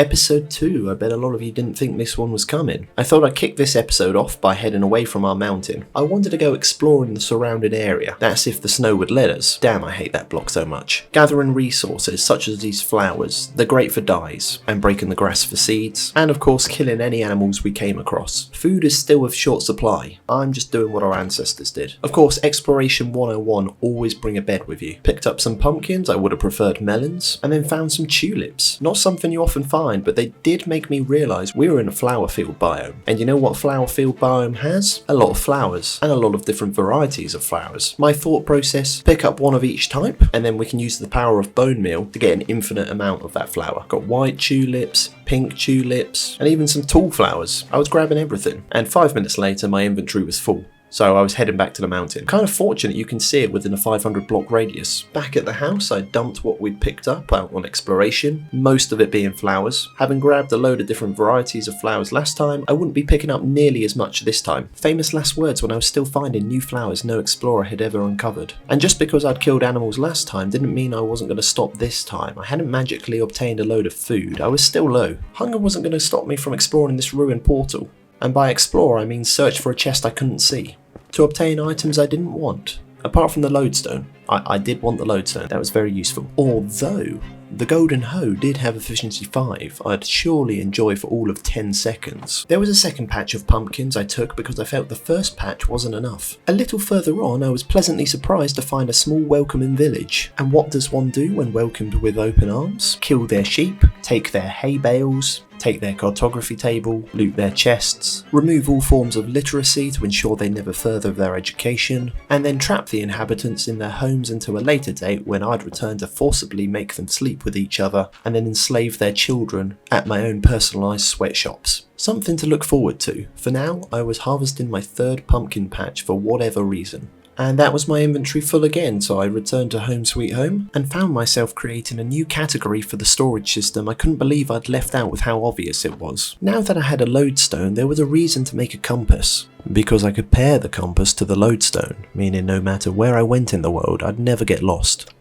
Episode 2, I bet a lot of you didn't think this one was coming. I thought I'd kick this episode off by heading away from our mountain. I wanted to go exploring the surrounding area, that's if the snow would let us. Damn, I hate that block so much. Gathering resources such as these flowers, they're great for dyes, and breaking the grass for seeds, and of course killing any animals we came across. Food is still of short supply, I'm just doing what our ancestors did. Of course, Exploration 101, always bring a bed with you. Picked up some pumpkins, I would have preferred melons, and then found some tulips. Not something you often find, but they did make me realise we were in a flower field biome. And you know what flower field biome has? A lot of flowers, and a lot of different varieties of flowers. My thought process, pick up one of each type, and then we can use the power of bone meal to get an infinite amount of that flower. Got white tulips, pink tulips, and even some tall flowers. I was grabbing everything, and 5 minutes later my inventory was full. So I was heading back to the mountain. Kind of fortunate you can see it within a 500 block radius. Back at the house, I dumped what we'd picked up out on exploration, most of it being flowers. Having grabbed a load of different varieties of flowers last time, I wouldn't be picking up nearly as much this time. Famous last words when I was still finding new flowers no explorer had ever uncovered. And just because I'd killed animals last time didn't mean I wasn't going to stop this time. I hadn't magically obtained a load of food, I was still low. Hunger wasn't going to stop me from exploring this ruined portal. And by explore I mean search for a chest I couldn't see. To obtain items I didn't want. Apart from the lodestone. I did want the lodestone, that was very useful. Although, the golden hoe did have efficiency 5, I'd surely enjoy for all of 10 seconds. There was a second patch of pumpkins I took because I felt the first patch wasn't enough. A little further on I was pleasantly surprised to find a small welcoming village. And what does one do when welcomed with open arms? Kill their sheep, take their hay bales, take their cartography table, loot their chests, remove all forms of literacy to ensure they never further their education, and then trap the inhabitants in their homes until a later date when I'd return to forcibly make them sleep with each other and then enslave their children at my own personalised sweatshops. Something to look forward to. For now, I was harvesting my third pumpkin patch for whatever reason. And that was my inventory full again, so I returned to Home Sweet Home and found myself creating a new category for the storage system I couldn't believe I'd left out with how obvious it was. Now that I had a lodestone, there was a reason to make a compass. Because I could pair the compass to the lodestone, meaning no matter where I went in the world, I'd never get lost.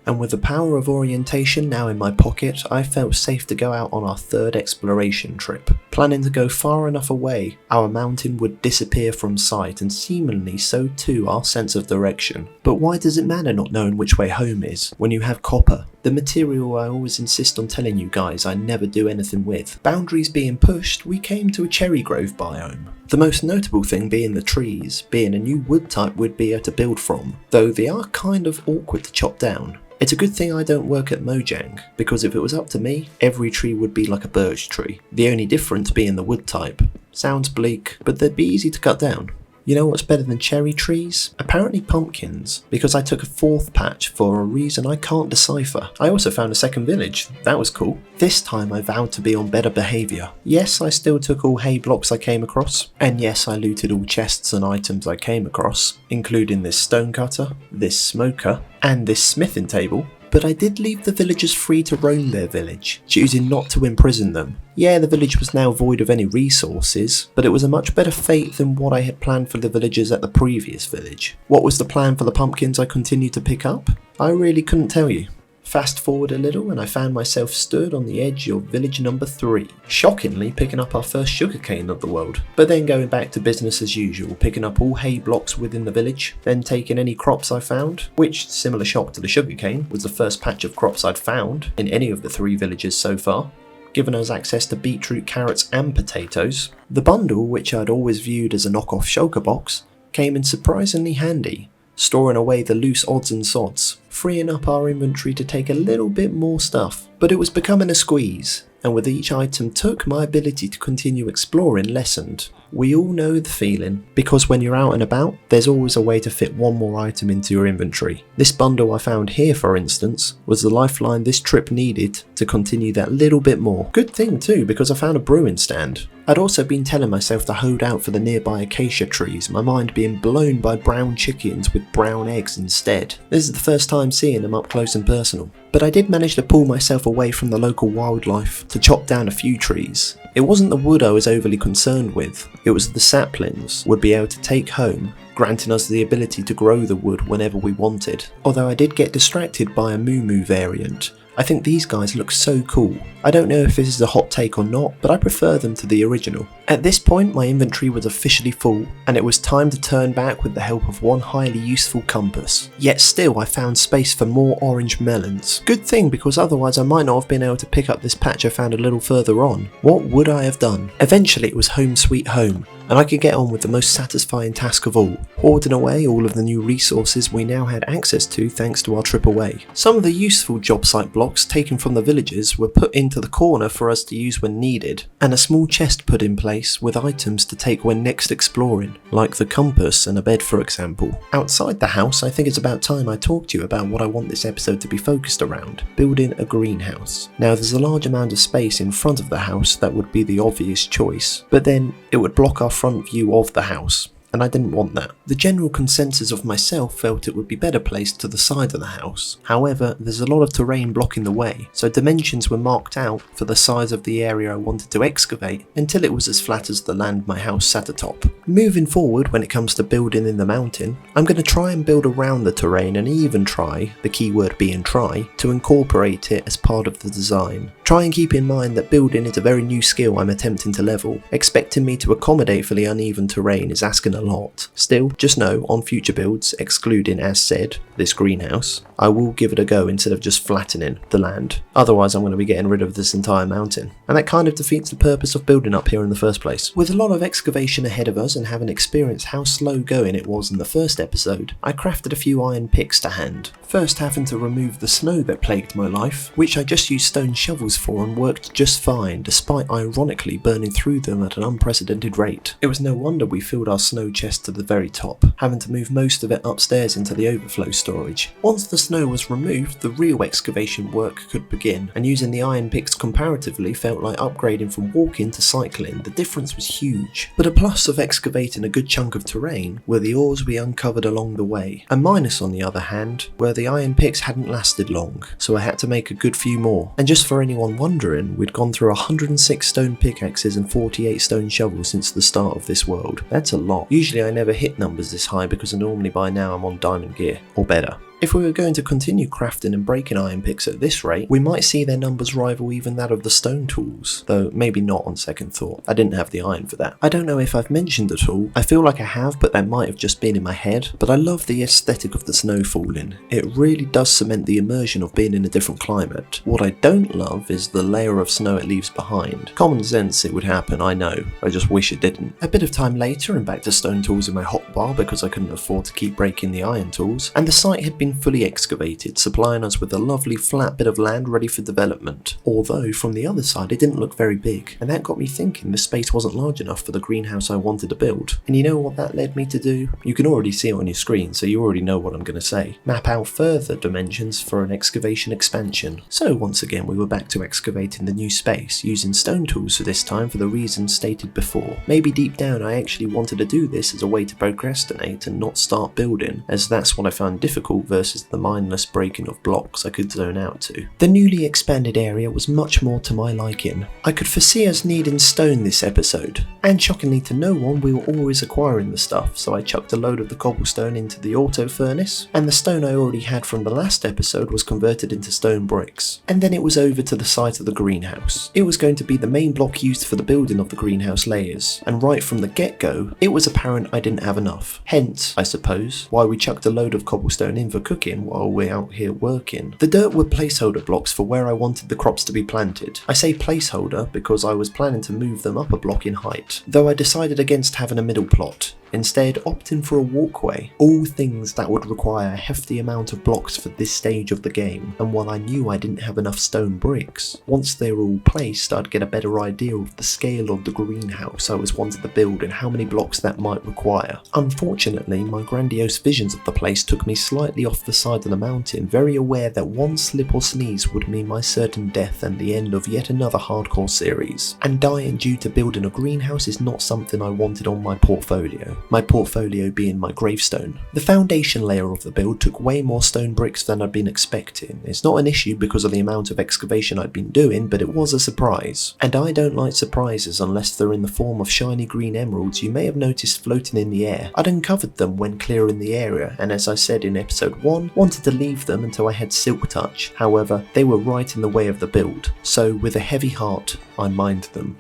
And with the power of orientation now in my pocket, I felt safe to go out on our third exploration trip. Planning to go far enough away, our mountain would disappear from sight and seemingly so too our sense of direction. But why does it matter not knowing which way home is, when you have copper? The material I always insist on telling you guys I never do anything with. Boundaries being pushed, we came to a cherry grove biome. The most notable thing being the trees, being a new wood type we'd be able to build from, though they are kind of awkward to chop down. It's a good thing I don't work at Mojang, because if it was up to me, every tree would be like a birch tree. The only difference being the wood type. Sounds bleak, but they'd be easy to cut down. You know what's better than cherry trees? Apparently pumpkins, because I took a fourth patch for a reason I can't decipher. I also found a second village, that was cool. This time I vowed to be on better behaviour. Yes, I still took all hay blocks I came across, and yes, I looted all chests and items I came across, including this stone cutter, this smoker, and this smithing table. But I did leave the villagers free to roam their village, choosing not to imprison them. Yeah, the village was now void of any resources, but it was a much better fate than what I had planned for the villagers at the previous village. What was the plan for the pumpkins I continued to pick up? I really couldn't tell you. Fast forward a little and I found myself stood on the edge of village number 3, shockingly picking up our first sugarcane of the world, but then going back to business as usual, picking up all hay blocks within the village, then taking any crops I found, which, similar shock to the sugarcane, was the first patch of crops I'd found in any of the 3 villages so far, giving us access to beetroot, carrots and potatoes. The bundle, which I'd always viewed as a knockoff shulker box, came in surprisingly handy, storing away the loose odds and sods, freeing up our inventory to take a little bit more stuff. But it was becoming a squeeze, and with each item took, my ability to continue exploring lessened. We all know the feeling, because when you're out and about, there's always a way to fit one more item into your inventory. This bundle I found here, for instance, was the lifeline this trip needed to continue that little bit more. Good thing too, because I found a brewing stand. I'd also been telling myself to hold out for the nearby acacia trees, my mind being blown by brown chickens with brown eggs instead. This is the first time seeing them up close and personal. But I did manage to pull myself away from the local wildlife to chop down a few trees. It wasn't the wood I was overly concerned with, it was the saplings would be able to take home, granting us the ability to grow the wood whenever we wanted. Although I did get distracted by a Moo Moo variant, I think these guys look so cool. I don't know if this is a hot take or not, but I prefer them to the original. At this point my inventory was officially full, and it was time to turn back with the help of one highly useful compass. Yet still I found space for more orange melons. Good thing, because otherwise I might not have been able to pick up this patch I found a little further on. What would I have done? Eventually it was home sweet home, and I could get on with the most satisfying task of all, hoarding away all of the new resources we now had access to thanks to our trip away. Some of the useful job site blocks taken from the villagers were put into the corner for us to use when needed, and a small chest put in place with items to take when next exploring, like the compass and a bed for example. Outside the house, I think it's about time I talked to you about what I want this episode to be focused around: building a greenhouse. Now there's a large amount of space in front of the house that would be the obvious choice, but then it would block our front view of the house, and I didn't want that. The general consensus of myself felt it would be better placed to the side of the house. However, there's a lot of terrain blocking the way, so dimensions were marked out for the size of the area I wanted to excavate until it was as flat as the land my house sat atop. Moving forward, when it comes to building in the mountain, I'm going to try and build around the terrain and even try, the key word being try, to incorporate it as part of the design. Try and keep in mind that building is a very new skill I'm attempting to level. Expecting me to accommodate for the uneven terrain is asking a lot. Still, just know, on future builds, excluding, as said, this greenhouse, I will give it a go instead of just flattening the land. Otherwise I'm going to be getting rid of this entire mountain, and that kind of defeats the purpose of building up here in the first place. With a lot of excavation ahead of us and having experienced how slow going it was in the first episode, I crafted a few iron picks to hand. First having to remove the snow that plagued my life, which I just used stone shovels for and worked just fine, despite ironically burning through them at an unprecedented rate. It was no wonder we filled our snow chest to the very top, having to move most of it upstairs into the overflow storage. Once the snow was removed, the real excavation work could begin, and using the iron picks comparatively felt like upgrading from walking to cycling. The difference was huge. But a plus of excavating a good chunk of terrain were the ores we uncovered along the way. A minus, on the other hand, were the iron picks hadn't lasted long, so I had to make a good few more. And just for anyone wondering, we'd gone through 106 stone pickaxes and 48 stone shovels since the start of this world. That's a lot. Usually I never hit numbers this high because normally by now I'm on diamond gear, or better. If we were going to continue crafting and breaking iron picks at this rate, we might see their numbers rival even that of the stone tools, though maybe not on second thought. I didn't have the iron for that. I don't know if I've mentioned at all. I feel like I have, but that might have just been in my head. But I love the aesthetic of the snow falling. It really does cement the immersion of being in a different climate. What I don't love is the layer of snow it leaves behind. Common sense it would happen, I know. I just wish it didn't. A bit of time later and back to stone tools in my hotbar because I couldn't afford to keep breaking the iron tools, and the site had been fully excavated, supplying us with a lovely flat bit of land ready for development. Although from the other side it didn't look very big, and that got me thinking the space wasn't large enough for the greenhouse I wanted to build. And you know what that led me to do? You can already see it on your screen, so you already know what I'm going to say. Map out further dimensions for an excavation expansion. So once again we were back to excavating the new space, using stone tools for this time for the reasons stated before. Maybe deep down I actually wanted to do this as a way to procrastinate and not start building, as that's what I found difficult versus the mindless breaking of blocks I could zone out to. The newly expanded area was much more to my liking. I could foresee us needing stone this episode, and shockingly to no one we were always acquiring the stuff, so I chucked a load of the cobblestone into the auto furnace, and the stone I already had from the last episode was converted into stone bricks. And then it was over to the site of the greenhouse. It was going to be the main block used for the building of the greenhouse layers, and right from the get-go, it was apparent I didn't have enough. Hence, I suppose, why we chucked a load of cobblestone in for cooking while we're out here working. The dirt were placeholder blocks for where I wanted the crops to be planted. I say placeholder because I was planning to move them up a block in height, though I decided against having a middle plot, instead opting for a walkway. All things that would require a hefty amount of blocks for this stage of the game, and while I knew I didn't have enough stone bricks, once they were all placed I'd get a better idea of the scale of the greenhouse I was wanting to build and how many blocks that might require. Unfortunately, my grandiose visions of the place took me slightly off the side of the mountain, very aware that one slip or sneeze would mean my certain death and the end of yet another hardcore series. And dying due to building a greenhouse is not something I wanted on my portfolio. my portfolio being my gravestone. The foundation layer of the build took way more stone bricks than I'd been expecting. It's not an issue because of the amount of excavation I'd been doing, but it was a surprise. And I don't like surprises unless they're in the form of shiny green emeralds you may have noticed floating in the air. I'd uncovered them when clearing the area, and as I said in episode 1, wanted to leave them until I had silk touch. However, they were right in the way of the build, so with a heavy heart, I mined them.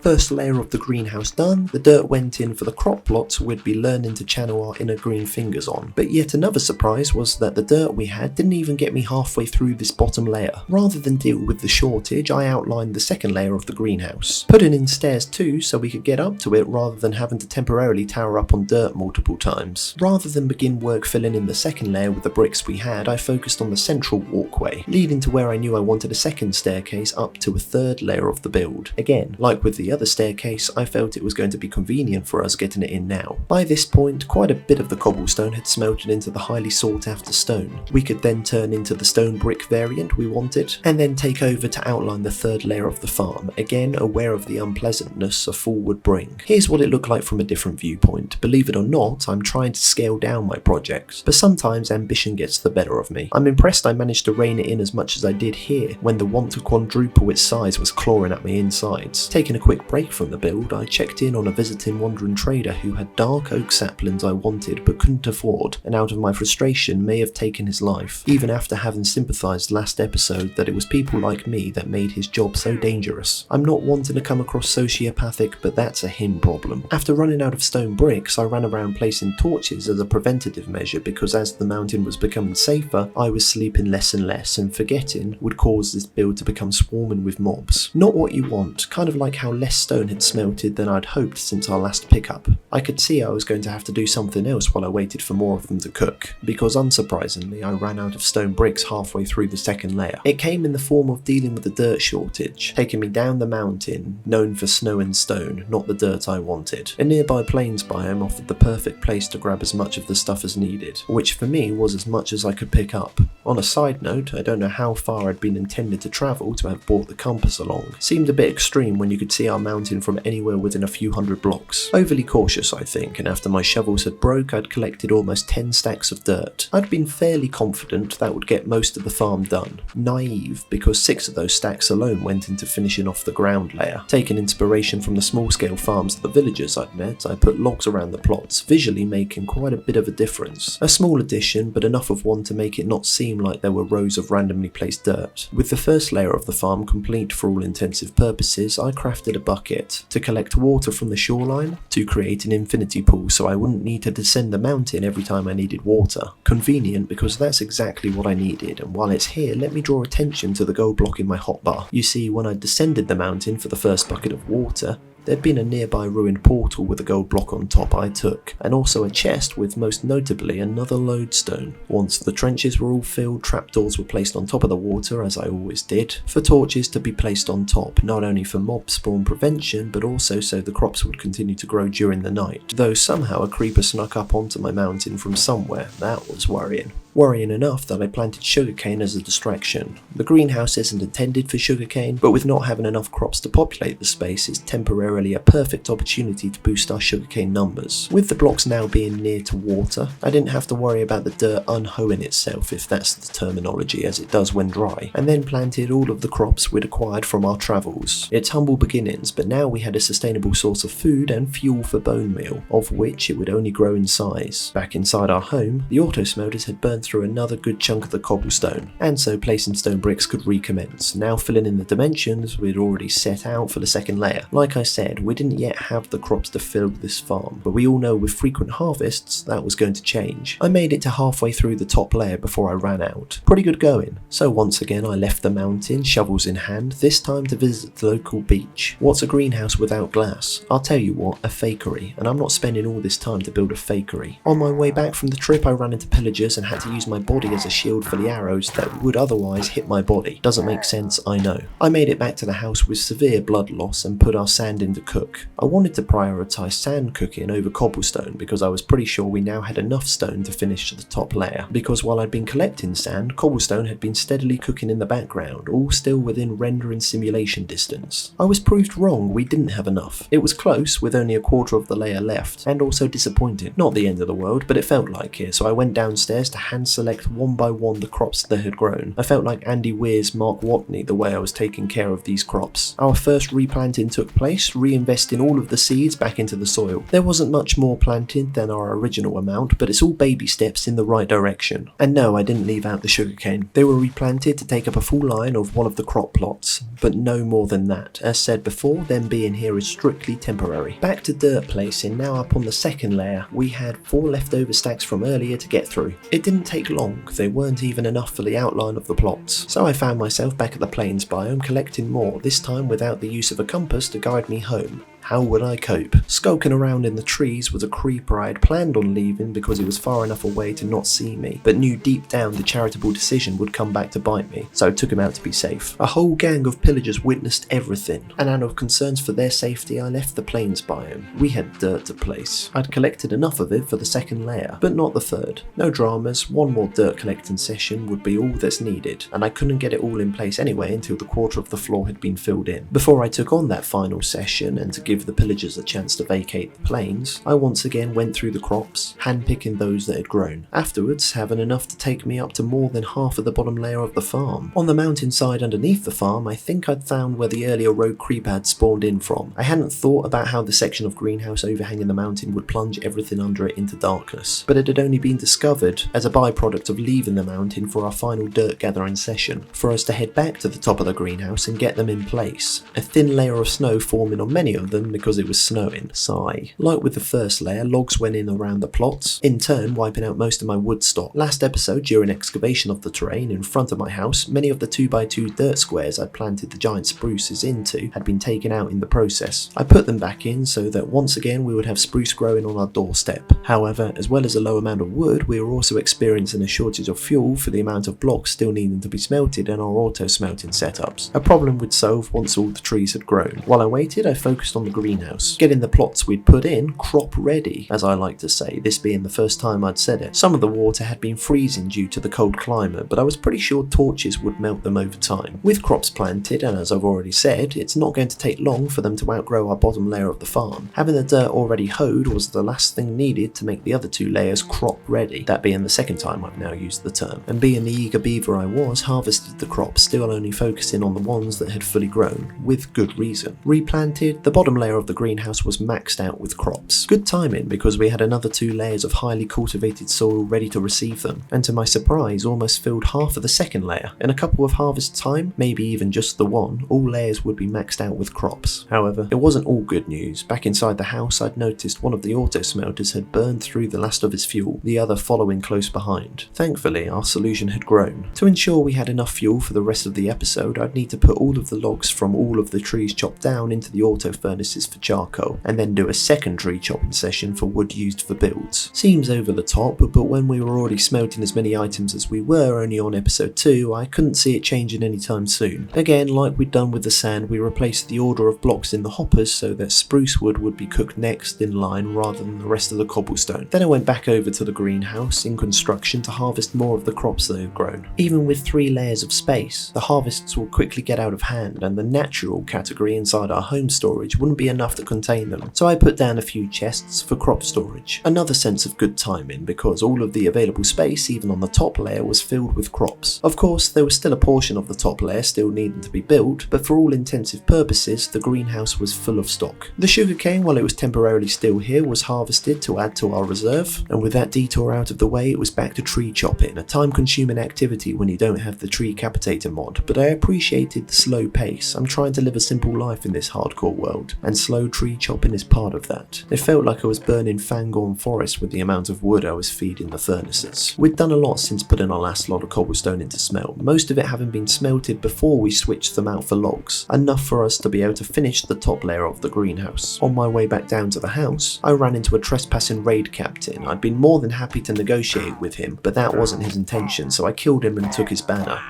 First layer of the greenhouse done, the dirt went in for the crop plots we'd be learning to channel our inner green fingers on. But yet another surprise was that the dirt we had didn't even get me halfway through this bottom layer. Rather than deal with the shortage, I outlined the second layer of the greenhouse, putting in stairs too so we could get up to it rather than having to temporarily tower up on dirt multiple times. Rather than begin work filling in the second layer with the bricks we had, I focused on the central walkway, leading to where I knew I wanted a second staircase up to a third layer of the build. Again, like with the other staircase, I felt it was going to be convenient for us getting it in now. By this point, quite a bit of the cobblestone had smelted into the highly sought after stone. We could then turn into the stone brick variant we wanted, and then take over to outline the third layer of the farm, again aware of the unpleasantness a fall would bring. Here's what it looked like from a different viewpoint. Believe it or not, I'm trying to scale down my projects, but sometimes ambition gets the better of me. I'm impressed I managed to rein it in as much as I did here, when the want to quadruple its size was clawing at me insides. Taking a quick break from the build, I checked in on a visiting wandering trader who had dark oak saplings I wanted but couldn't afford, and out of my frustration may have taken his life, even after having sympathised last episode that it was people like me that made his job so dangerous. I'm not wanting to come across sociopathic, but that's a him problem. After running out of stone bricks, I ran around placing torches as a preventative measure because as the mountain was becoming safer, I was sleeping less and less, and forgetting would cause this build to become swarming with mobs. Not what you want, kind of like how less stone had smelted than I'd hoped since our last pickup. I could see I was going to have to do something else while I waited for more of them to cook, because unsurprisingly I ran out of stone bricks halfway through the second layer. It came in the form of dealing with the dirt shortage, taking me down the mountain, known for snow and stone, not the dirt I wanted. A nearby plains biome offered the perfect place to grab as much of the stuff as needed, which for me was as much as I could pick up. On a side note, I don't know how far I'd been intended to travel to have brought the compass along. Seemed a bit extreme when you could see our mountain from anywhere within a few hundred blocks. Overly cautious I think, and after my shovels had broke I'd collected almost 10 stacks of dirt. I'd been fairly confident that would get most of the farm done. Naive, because 6 of those stacks alone went into finishing off the ground layer. Taking inspiration from the small scale farms of the villagers I'd met, I put logs around the plots, visually making quite a bit of a difference. A small addition, but enough of one to make it not seem like there were rows of randomly placed dirt. With the first layer of the farm complete for all intensive purposes, I crafted a bucket to collect water from the shoreline to create an infinity pool so I wouldn't need to descend the mountain every time I needed water. Convenient because that's exactly what I needed, and while it's here, let me draw attention to the gold block in my hotbar. You see, when I descended the mountain for the first bucket of water, there'd been a nearby ruined portal with a gold block on top I took, and also a chest with most notably another lodestone. Once the trenches were all filled, trapdoors were placed on top of the water, as I always did, for torches to be placed on top, not only for mob spawn prevention, but also so the crops would continue to grow during the night. Though somehow a creeper snuck up onto my mountain from somewhere, that was worrying. Worrying enough that I planted sugarcane as a distraction. The greenhouse isn't intended for sugarcane, but with not having enough crops to populate the space, it's temporarily a perfect opportunity to boost our sugarcane numbers. With the blocks now being near to water, I didn't have to worry about the dirt unhoeing itself, if that's the terminology, as it does when dry, and then planted all of the crops we'd acquired from our travels. It's humble beginnings, but now we had a sustainable source of food and fuel for bone meal, of which it would only grow in size. Back inside our home, the auto smelters had burned through another good chunk of the cobblestone, and so placing stone bricks could recommence, now filling in the dimensions we'd already set out for the second layer. Like I said, we didn't yet have the crops to fill this farm, but we all know with frequent harvests that was going to change. I made it to halfway through the top layer before I ran out. Pretty good going. So once again I left the mountain, shovels in hand, this time to visit the local beach. What's a greenhouse without glass? I'll tell you what, a fakery, and I'm not spending all this time to build a fakery. On my way back from the trip I ran into pillagers and had to to use my body as a shield for the arrows that would otherwise hit my body. Doesn't make sense, I know. I made it back to the house with severe blood loss and put our sand in to cook. I wanted to prioritise sand cooking over cobblestone because I was pretty sure we now had enough stone to finish the top layer, because while I'd been collecting sand, cobblestone had been steadily cooking in the background, all still within render and simulation distance. I was proved wrong, we didn't have enough. It was close, with only a quarter of the layer left, and also disappointing. Not the end of the world, but it felt like it, so I went downstairs to hand select one by one the crops that had grown. I felt like Andy Weir's Mark Watney the way I was taking care of these crops. Our first replanting took place, reinvesting all of the seeds back into the soil. There wasn't much more planted than our original amount, but it's all baby steps in the right direction. And no, I didn't leave out the sugarcane. They were replanted to take up a full line of one of the crop plots, but no more than that. As said before, them being here is strictly temporary. Back to dirt placing, now up on the second layer, we had 4 leftover stacks from earlier to get through. It didn't take long, they weren't even enough for the outline of the plots. So I found myself back at the plains biome collecting more, this time without the use of a compass to guide me home. How would I cope? Skulking around in the trees was a creeper I had planned on leaving because he was far enough away to not see me, but knew deep down the charitable decision would come back to bite me, so I took him out to be safe. A whole gang of pillagers witnessed everything, and out of concerns for their safety I left the plains biome. We had dirt to place. I'd collected enough of it for the second layer, but not the third. No dramas, one more dirt collecting session would be all that's needed, and I couldn't get it all in place anyway until the quarter of the floor had been filled in. Before I took on that final session, and to give the pillagers a chance to vacate the plains, I once again went through the crops, handpicking those that had grown. Afterwards, having enough to take me up to more than half of the bottom layer of the farm. On the mountainside underneath the farm, I think I'd found where the earlier rogue creeper had spawned in from. I hadn't thought about how the section of greenhouse overhanging the mountain would plunge everything under it into darkness, but it had only been discovered as a byproduct of leaving the mountain for our final dirt gathering session, for us to head back to the top of the greenhouse and get them in place. A thin layer of snow forming on many of them because it was snowing. Sigh. Like with the first layer, logs went in around the plots, in turn wiping out most of my wood stock. Last episode, during excavation of the terrain in front of my house, many of the 2x2 dirt squares I'd planted the giant spruces into had been taken out in the process. I put them back in so that once again we would have spruce growing on our doorstep. However, as well as a low amount of wood, we were also experiencing a shortage of fuel for the amount of blocks still needing to be smelted in our auto smelting setups. A problem we'd solve once all the trees had grown. While I waited, I focused on the greenhouse, getting the plots we'd put in crop ready, as I like to say, this being the first time I'd said it. Some of the water had been freezing due to the cold climate, but I was pretty sure torches would melt them over time. With crops planted, and as I've already said, it's not going to take long for them to outgrow our bottom layer of the farm. Having the dirt already hoed was the last thing needed to make the other 2 layers crop ready, that being the second time I've now used the term. And being the eager beaver I was, harvested the crops, still only focusing on the ones that had fully grown, with good reason. Replanted, the bottom layer of the greenhouse was maxed out with crops. Good timing because we had another 2 layers of highly cultivated soil ready to receive them, and to my surprise almost filled half of the second layer. In a couple of harvests time, maybe even just the one, all layers would be maxed out with crops. However, it wasn't all good news. Back inside the house I'd noticed one of the auto smelters had burned through the last of its fuel, the other following close behind. Thankfully our solution had grown. To ensure we had enough fuel for the rest of the episode, I'd need to put all of the logs from all of the trees chopped down into the auto furnaces for charcoal, and then do a second tree chopping session for wood used for builds. Seems over the top, but when we were already smelting as many items as we were only on episode 2, I couldn't see it changing anytime soon. Again, like we'd done with the sand, we replaced the order of blocks in the hoppers so that spruce wood would be cooked next in line rather than the rest of the cobblestone. Then I went back over to the greenhouse in construction to harvest more of the crops that had grown. Even with 3 layers of space, the harvests would quickly get out of hand, and the natural category inside our home storage wouldn't be enough to contain them, so I put down a few chests for crop storage. Another sense of good timing because all of the available space, even on the top layer, was filled with crops. Of course, there was still a portion of the top layer still needing to be built, but for all intensive purposes, the greenhouse was full of stock. The sugarcane, while it was temporarily still here, was harvested to add to our reserve, and with that detour out of the way, it was back to tree chopping, a time-consuming activity when you don't have the tree capitator mod, but I appreciated the slow pace. I'm trying to live a simple life in this hardcore world, and slow tree chopping is part of that. It felt like I was burning Fangorn Forest with the amount of wood I was feeding the furnaces. We'd done a lot since putting our last lot of cobblestone into smelt, most of it having been smelted before we switched them out for logs, enough for us to be able to finish the top layer of the greenhouse. On my way back down to the house, I ran into a trespassing raid captain. I'd been more than happy to negotiate with him, but that wasn't his intention, so I killed him and took his banner,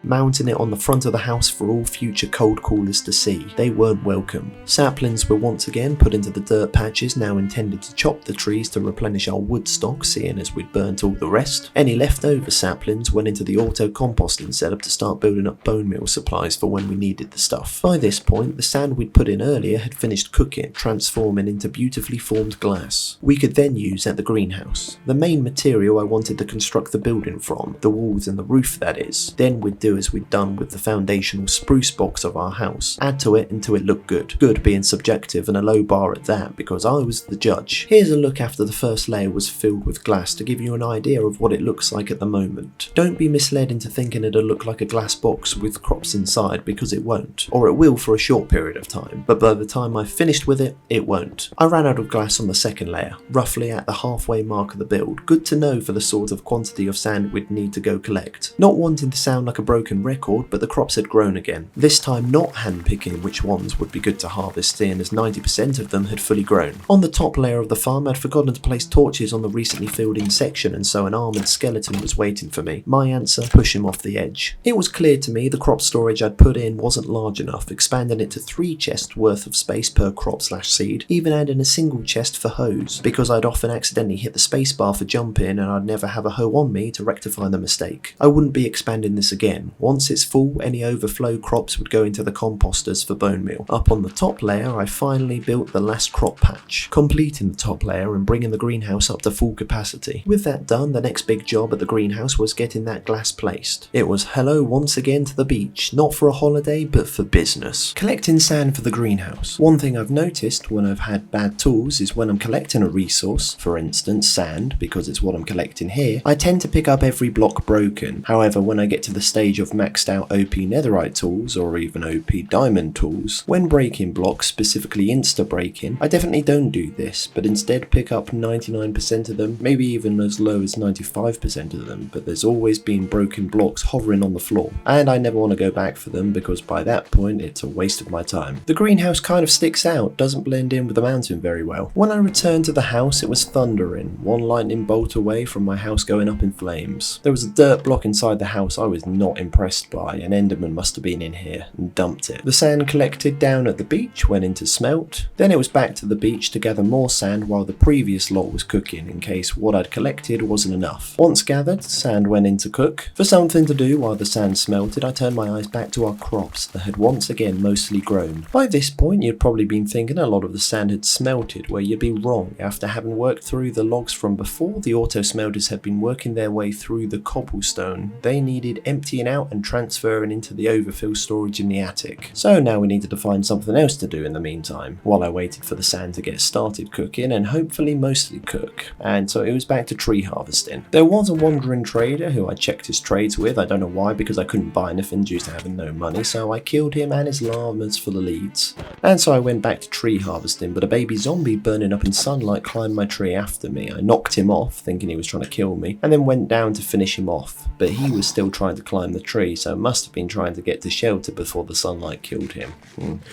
mounting it on the front of the house for all future cold callers to see. They weren't welcome. Saplings were once again put into the dirt patches now intended to chop the trees to replenish our wood stock, seeing as we'd burnt all the rest. Any leftover saplings went into the auto composting setup to start building up bone meal supplies for when we needed the stuff. By this point, the sand we'd put in earlier had finished cooking, transforming into beautifully formed glass. We could then use at the greenhouse. The main material I wanted to construct the building from, the walls and the roof that is. Then we'd do as we'd done with the foundational spruce box of our house, add to it until it looked good. Good being subjective and a low bar at that, because I was the judge. Here's a look after the first layer was filled with glass to give you an idea of what it looks like at the moment. Don't be misled into thinking it'll look like a glass box with crops inside, because it won't. Or it will for a short period of time, but by the time I've finished with it, it won't. I ran out of glass on the second layer, roughly at the halfway mark of the build. Good to know for the sort of quantity of sand we'd need to go collect. Not wanting to sound like a broken record, but the crops had grown again. This time not hand-picking which ones would be good to harvest, seeing as 90% of them had fully grown. On the top layer of the farm, I'd forgotten to place torches on the recently filled in section, and so an armoured skeleton was waiting for me. My answer, push him off the edge. It was clear to me the crop storage I'd put in wasn't large enough, expanding it to 3 chests worth of space per crop/seed, even adding a single chest for hoes, because I'd often accidentally hit the spacebar for jumping and I'd never have a hoe on me to rectify the mistake. I wouldn't be expanding this again. Once it's full, any overflow crops would go into the composters for bone meal. Up on the top layer, I finally built the last crop patch, completing the top layer and bringing the greenhouse up to full capacity. With that done, the next big job at the greenhouse was getting that glass placed. It was hello once again to the beach, not for a holiday, but for business. Collecting sand for the greenhouse. One thing I've noticed when I've had bad tools is when I'm collecting a resource, for instance sand, because it's what I'm collecting here, I tend to pick up every block broken. However, when I get to the stage of maxed out OP netherite tools or even OP diamond tools, when breaking blocks, specifically insta breaking, I definitely don't do this, but instead pick up 99% of them, maybe even as low as 95% of them, but there's always been broken blocks hovering on the floor, and I never want to go back for them because by that point it's a waste of my time. The greenhouse kind of sticks out, doesn't blend in with the mountain very well. When I returned to the house, it was thundering, one lightning bolt away from my house going up in flames. There was a dirt block inside the house I was not impressed by, and Enderman must have been in here and dumped it. The sand collected down at the beach went into smelt, then it was back to the beach to gather more sand while the previous lot was cooking in case what I'd collected wasn't enough. Once gathered, sand went in to cook. For something to do while the sand smelted, I turned my eyes back to our crops that had once again mostly grown. By this point you'd probably been thinking a lot of the sand had smelted, where you'd be wrong. After having worked through the logs from before, the auto smelters had been working their way through the cobblestone. They needed emptying out and transferring into the overfill storage in the attic. So now we needed to find something else to do in the meantime, while I waited for the sand to get started cooking and hopefully mostly cook. And so it was back to tree harvesting. There was a wandering trader who I checked his trades with, I don't know why, because I couldn't buy anything due to having no money, so I killed him and his llamas for the leads. And so I went back to tree harvesting, but a baby zombie burning up in sunlight climbed my tree after me. I knocked him off, thinking he was trying to kill me, and then went down to finish him off, but he was still trying to climb the tree, so must have been trying to get to shelter before the sunlight killed him.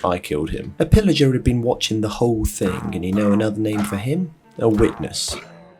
I killed him. A pillager had been watching the whole thing, and you know another name for him? A witness.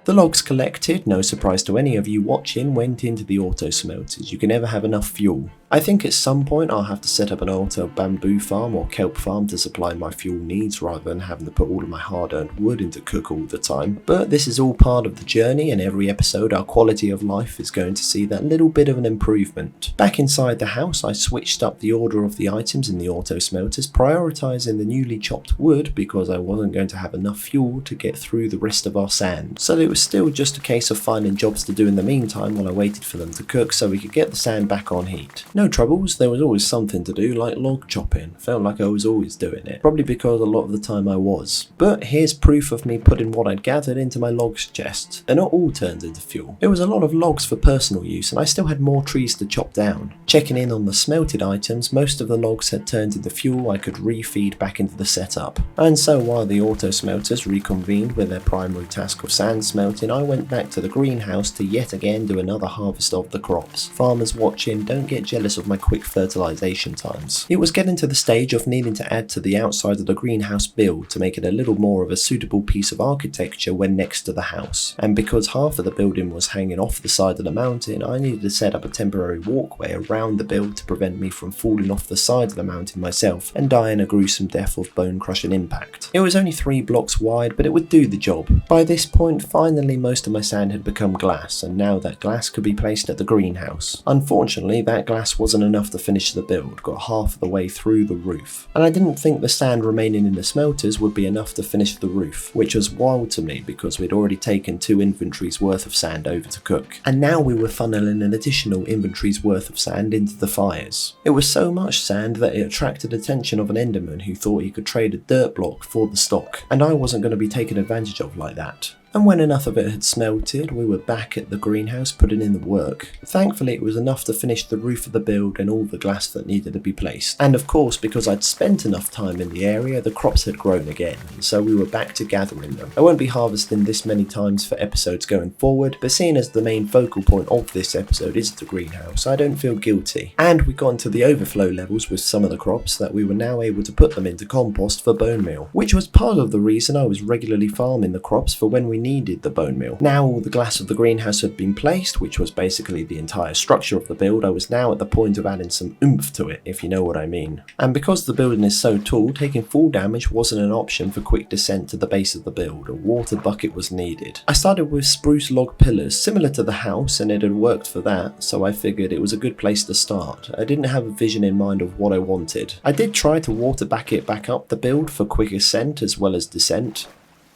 The logs collected, no surprise to any of you watching, went into the auto smelters. You can never have enough fuel. I think at some point I'll have to set up an auto bamboo farm or kelp farm to supply my fuel needs rather than having to put all of my hard-earned wood into cook all the time. But this is all part of the journey, and every episode our quality of life is going to see that little bit of an improvement. Back inside the house I switched up the order of the items in the auto smelters, prioritising the newly chopped wood because I wasn't going to have enough fuel to get through the rest of our sand. So it was still just a case of finding jobs to do in the meantime while I waited for them to cook so we could get the sand back on heat. No troubles, there was always something to do, like log chopping. Felt like I was always doing it, probably because a lot of the time I was. But here's proof of me putting what I'd gathered into my logs chest. They're not all turned into fuel. There was a lot of logs for personal use, and I still had more trees to chop down. Checking in on the smelted items, most of the logs had turned into fuel I could refeed back into the setup. And so while the auto smelters reconvened with their primary task of sand smelting, I went back to the greenhouse to yet again do another harvest of the crops. Farmers watching, don't get jealous of my quick fertilization times. It was getting to the stage of needing to add to the outside of the greenhouse build to make it a little more of a suitable piece of architecture when next to the house. And because half of the building was hanging off the side of the mountain, I needed to set up a temporary walkway around the build to prevent me from falling off the side of the mountain myself and dying a gruesome death of bone crushing impact. It was only 3 blocks wide, but it would do the job. By this point, finally most of my sand had become glass, and now that glass could be placed at the greenhouse. Unfortunately, that glass wasn't enough to finish the build, got half of the way through the roof. And I didn't think the sand remaining in the smelters would be enough to finish the roof, which was wild to me because we'd already taken 2 inventories worth of sand over to cook. And now we were funneling an additional inventory's worth of sand into the fires. It was so much sand that it attracted attention of an Enderman who thought he could trade a dirt block for the stock, and I wasn't going to be taken advantage of like that. And when enough of it had smelted, we were back at the greenhouse putting in the work. Thankfully it was enough to finish the roof of the build and all the glass that needed to be placed. And of course, because I'd spent enough time in the area, the crops had grown again, and so we were back to gathering them. I won't be harvesting this many times for episodes going forward, but seeing as the main focal point of this episode is the greenhouse, I don't feel guilty. And we got into the overflow levels with some of the crops that we were now able to put them into compost for bone meal, which was part of the reason I was regularly farming the crops for when we needed the bone meal. Now all the glass of the greenhouse had been placed, which was basically the entire structure of the build, I was now at the point of adding some oomph to it, if you know what I mean. And because the building is so tall, taking full damage wasn't an option for quick descent to the base of the build. A water bucket was needed. I started with spruce log pillars, similar to the house, and it had worked for that, so I figured it was a good place to start. I didn't have a vision in mind of what I wanted. I did try to water bucket back up the build for quick ascent as well as descent,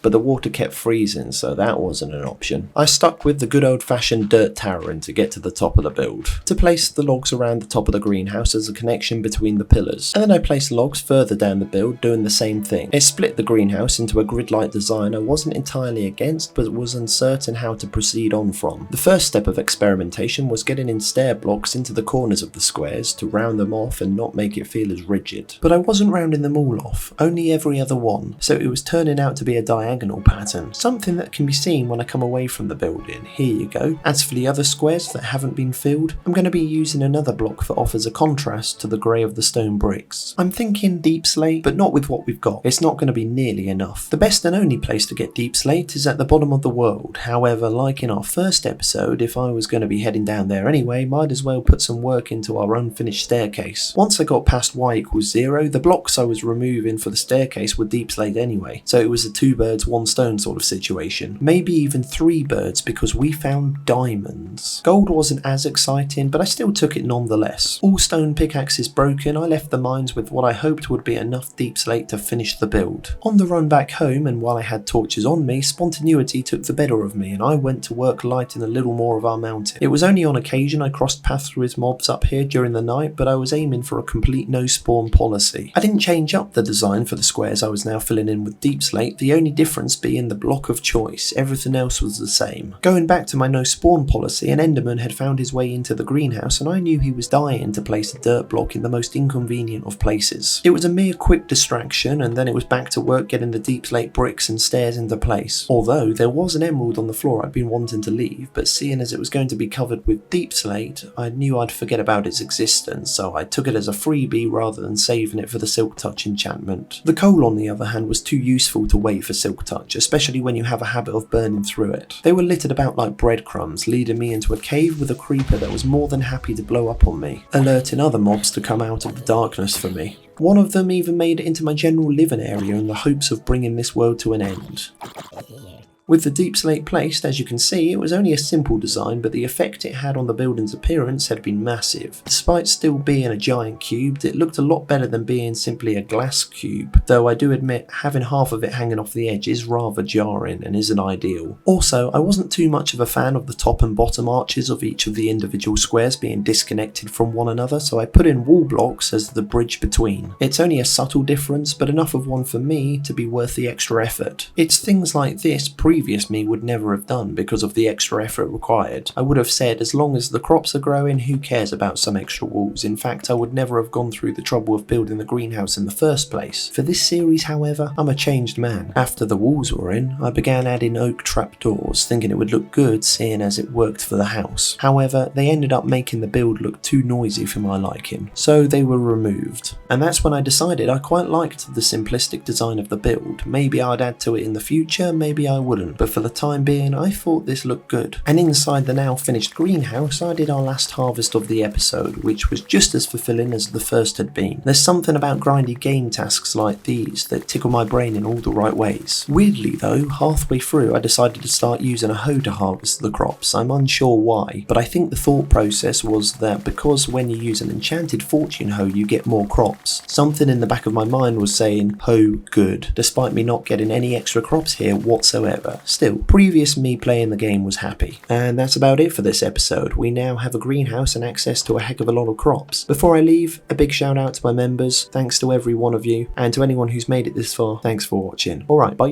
but the water kept freezing, so that wasn't an option. I stuck with the good old-fashioned dirt towering to get to the top of the build, to place the logs around the top of the greenhouse as a connection between the pillars, and then I placed logs further down the build doing the same thing. It split the greenhouse into a grid-like design I wasn't entirely against, but was uncertain how to proceed on from. The first step of experimentation was getting in stair blocks into the corners of the squares to round them off and not make it feel as rigid. But I wasn't rounding them all off, only every other one, so it was turning out to be a diagonal pattern, something that can be seen when I come away from the building. Here you go. As for the other squares that haven't been filled, I'm going to be using another block that offers a contrast to the grey of the stone bricks. I'm thinking deep slate, but not with what we've got. It's not going to be nearly enough. The best and only place to get deep slate is at the bottom of the world. However, like in our first episode, if I was going to be heading down there anyway, might as well put some work into our unfinished staircase. Once I got past y=0, the blocks I was removing for the staircase were deep slate anyway, so it was a 2 birds 1 stone sort of situation. Maybe even 3 birds because we found diamonds. Gold wasn't as exciting, but I still took it nonetheless. All stone pickaxes broken, I left the mines with what I hoped would be enough deep slate to finish the build. On the run back home, and while I had torches on me, spontaneity took the better of me and I went to work lighting a little more of our mountain. It was only on occasion I crossed paths with mobs up here during the night, but I was aiming for a complete no spawn policy. I didn't change up the design for the squares I was now filling in with deep slate, the only difference being the block of choice. Everything else was the same. Going back to my no spawn policy, an Enderman had found his way into the greenhouse and I knew he was dying to place a dirt block in the most inconvenient of places. It was a mere quick distraction and then it was back to work getting the deep slate bricks and stairs into place. Although there was an emerald on the floor I'd been wanting to leave, but seeing as it was going to be covered with deep slate, I knew I'd forget about its existence, so I took it as a freebie rather than saving it for the Silk Touch enchantment. The coal on the other hand was too useful to wait for Silk Touch, especially when you have a habit of burning through it. They were littered about like breadcrumbs, leading me into a cave with a creeper that was more than happy to blow up on me, alerting other mobs to come out of the darkness for me. One of them even made it into my general living area in the hopes of bringing this world to an end. With the deep slate placed, as you can see, it was only a simple design, but the effect it had on the building's appearance had been massive. Despite still being a giant cube, it looked a lot better than being simply a glass cube, though I do admit having half of it hanging off the edge is rather jarring and isn't ideal. Also, I wasn't too much of a fan of the top and bottom arches of each of the individual squares being disconnected from one another, so I put in wall blocks as the bridge between. It's only a subtle difference, but enough of one for me to be worth the extra effort. It's things like this previous me would never have done because of the extra effort required. I would have said, as long as the crops are growing, who cares about some extra walls? In fact, I would never have gone through the trouble of building the greenhouse in the first place. For this series, however, I'm a changed man. After the walls were in, I began adding oak trapdoors, thinking it would look good seeing as it worked for the house. However, they ended up making the build look too noisy for my liking, so they were removed. And that's when I decided I quite liked the simplistic design of the build. Maybe I'd add to it in the future, maybe I wouldn't, but for the time being I thought this looked good. And inside the now finished greenhouse I did our last harvest of the episode, which was just as fulfilling as the first had been. There's something about grindy game tasks like these that tickle my brain in all the right ways. Weirdly though, halfway through I decided to start using a hoe to harvest the crops. I'm unsure why, but I think the thought process was that because when you use an enchanted fortune hoe you get more crops. Something in the back of my mind was saying, hoe good, despite me not getting any extra crops here whatsoever. Still, previous me playing the game was happy. And that's about it for this episode. We now have a greenhouse and access to a heck of a lot of crops. Before I leave, a big shout out to my members, thanks to every one of you, and to anyone who's made it this far, thanks for watching. Alright, bye.